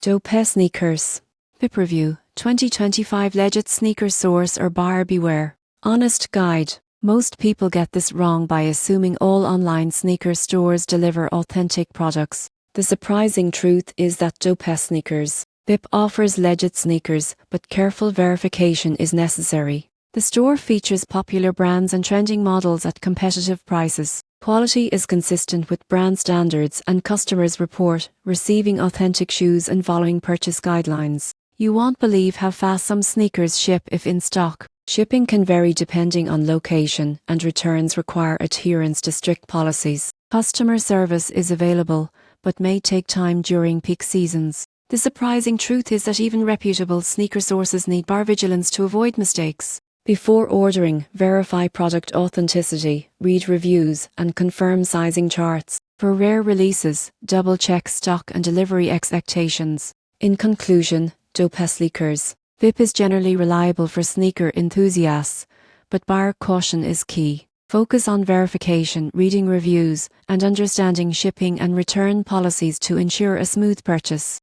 DopeSneakersVIP Review 2025 Legit Sneaker Source or Buyer Beware. Honest Guide. Most people get this wrong by assuming all online sneaker stores deliver authentic products. The surprising truth is that DopeSneakersVIP offers legit sneakers, but careful verification is necessary. The store features popular brands and trending models at competitive prices. Quality is consistent with brand standards and customers report receiving authentic shoes and following purchase guidelines. You won't believe how fast some sneakers ship if in stock. Shipping can vary depending on location, and returns require adherence to strict policies. Customer service is available, but may take time during peak seasons. The surprising truth is that even reputable sneaker sources need buyer vigilance to avoid mistakes. Before ordering, verify product authenticity, read reviews, and confirm sizing charts. For rare releases, double-check stock and delivery expectations. In conclusion, DopeSneakersVIP is generally reliable for sneaker enthusiasts, but buyer caution is key. Focus on verification, reading reviews, and understanding shipping and return policies to ensure a smooth purchase.